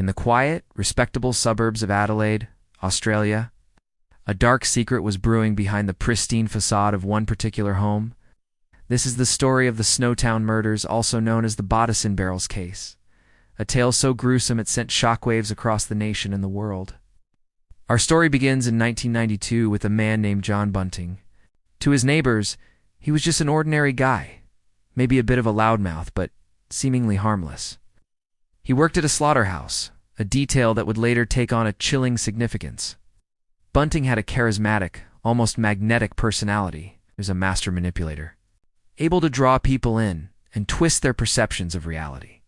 In the quiet, respectable suburbs of Adelaide, Australia, a dark secret was brewing behind the pristine facade of one particular home. This is the story of the Snowtown Murders, also known as the bodice in barrels case, a tale so gruesome it sent shockwaves across the nation and the world. Our story begins in 1992 with a man named John Bunting. To his neighbors, he was just an ordinary guy, maybe a bit of a loudmouth, but seemingly harmless. He worked at a slaughterhouse, a detail that would later take on a chilling significance. Bunting had a charismatic, almost magnetic personality. He was a master manipulator, able to draw people in and twist their perceptions of reality.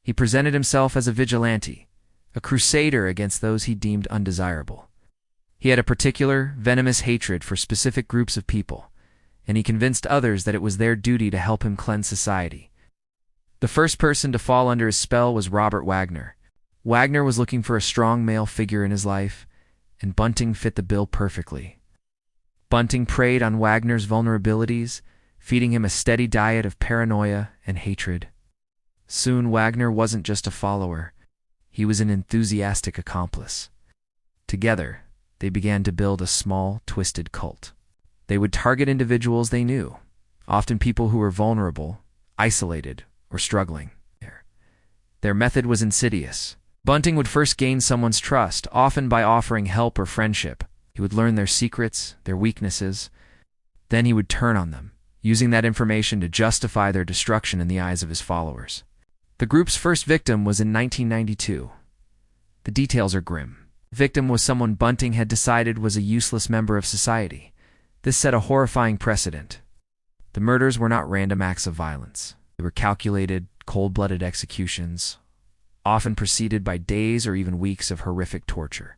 He presented himself as a vigilante, a crusader against those he deemed undesirable. He had a particular, venomous hatred for specific groups of people, and he convinced others that it was their duty to help him cleanse society. The first person to fall under his spell was Robert Wagner. Wagner was looking for a strong male figure in his life, and Bunting fit the bill perfectly. Bunting preyed on Wagner's vulnerabilities, feeding him a steady diet of paranoia and hatred. Soon Wagner wasn't just a follower, he was an enthusiastic accomplice. Together, they began to build a small, twisted cult. They would target individuals they knew, often people who were vulnerable, isolated, or struggling. Their method was insidious. Bunting would first gain someone's trust, often by offering help or friendship. He would learn their secrets, their weaknesses. Then he would turn on them, using that information to justify their destruction in the eyes of his followers. The group's first victim was in 1992. The details are grim. The victim was someone Bunting had decided was a useless member of society. This set a horrifying precedent. The murders were not random acts of violence. They were calculated, cold-blooded executions, often preceded by days or even weeks of horrific torture.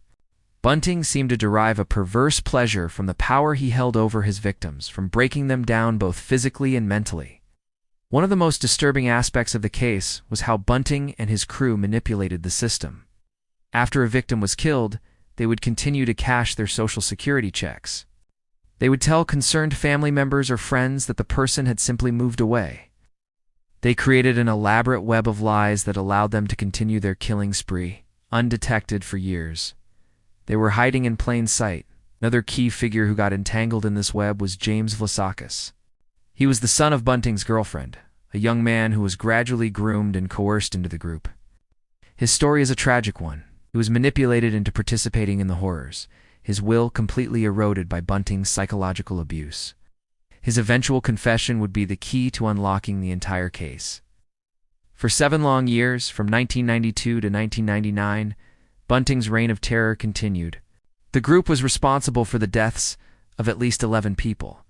Bunting seemed to derive a perverse pleasure from the power he held over his victims, from breaking them down both physically and mentally. One of the most disturbing aspects of the case was how Bunting and his crew manipulated the system. After a victim was killed, they would continue to cash their social security checks. They would tell concerned family members or friends that the person had simply moved away. They created an elaborate web of lies that allowed them to continue their killing spree, undetected for years. They were hiding in plain sight. Another key figure who got entangled in this web was James Vlassakis. He was the son of Bunting's girlfriend, a young man who was gradually groomed and coerced into the group. His story is a tragic one. He was manipulated into participating in the horrors, his will completely eroded by Bunting's psychological abuse. His eventual confession would be the key to unlocking the entire case. For 7 long years, from 1992 to 1999, Bunting's reign of terror continued. The group was responsible for the deaths of at least 11 people,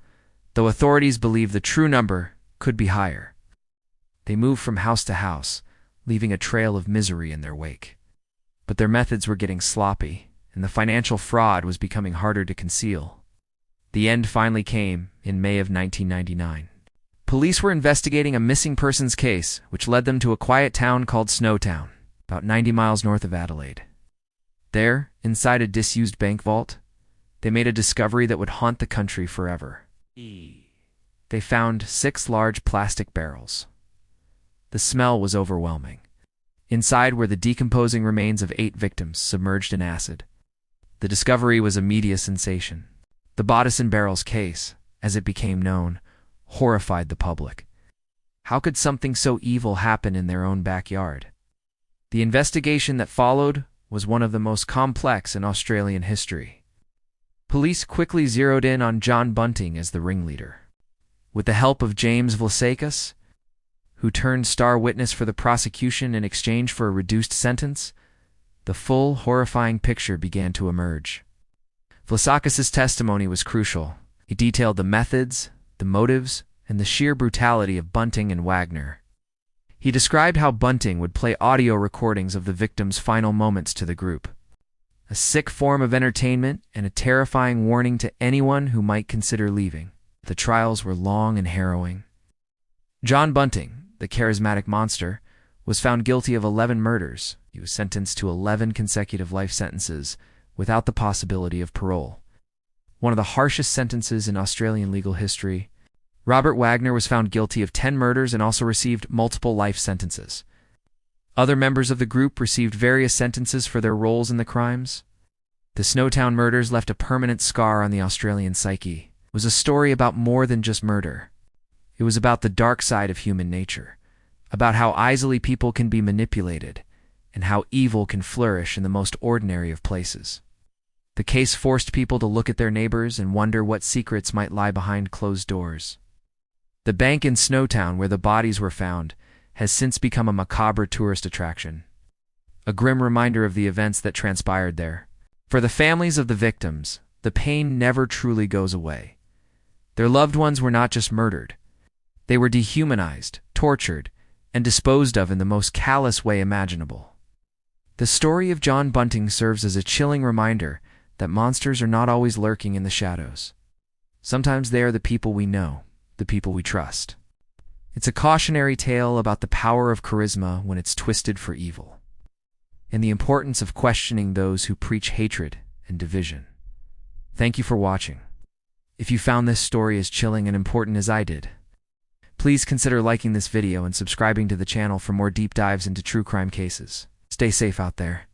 though authorities believe the true number could be higher. They moved from house to house, leaving a trail of misery in their wake. But their methods were getting sloppy, and the financial fraud was becoming harder to conceal. The end finally came in May of 1999. Police were investigating a missing persons case, which led them to a quiet town called Snowtown, about 90 miles north of Adelaide. There, inside a disused bank vault, they made a discovery that would haunt the country forever. They found 6 large plastic barrels. The smell was overwhelming. Inside were the decomposing remains of 8 victims submerged in acid. The discovery was a media sensation. The bodice in barrels case, as it became known, horrified the public. How could something so evil happen in their own backyard? The investigation that followed was one of the most complex in Australian history. Police quickly zeroed in on John Bunting as the ringleader. With the help of James Vlassakis, who turned star witness for the prosecution in exchange for a reduced sentence, the full, horrifying picture began to emerge. Vlassakis' testimony was crucial. He detailed the methods, the motives, and the sheer brutality of Bunting and Wagner. He described how Bunting would play audio recordings of the victims' final moments to the group, a sick form of entertainment and a terrifying warning to anyone who might consider leaving. The trials were long and harrowing. John Bunting, the charismatic monster, was found guilty of 11 murders. He was sentenced to 11 consecutive life sentences without the possibility of parole, one of the harshest sentences in Australian legal history. Robert Wagner was found guilty of 10 murders and also received multiple life sentences. Other members of the group received various sentences for their roles in the crimes. The Snowtown Murders left a permanent scar on the Australian psyche. It was a story about more than just murder. It was about the dark side of human nature, about how easily people can be manipulated, and how evil can flourish in the most ordinary of places. The case forced people to look at their neighbors and wonder what secrets might lie behind closed doors. The bank in Snowtown where the bodies were found has since become a macabre tourist attraction, a grim reminder of the events that transpired there. For the families of the victims, the pain never truly goes away. Their loved ones were not just murdered. They were dehumanized, tortured, and disposed of in the most callous way imaginable. The story of John Bunting serves as a chilling reminder that monsters are not always lurking in the shadows. Sometimes they are the people we know, the people we trust. It's a cautionary tale about the power of charisma when it's twisted for evil, and the importance of questioning those who preach hatred and division. Thank you for watching. If you found this story as chilling and important as I did, please consider liking this video and subscribing to the channel for more deep dives into true crime cases. Stay safe out there.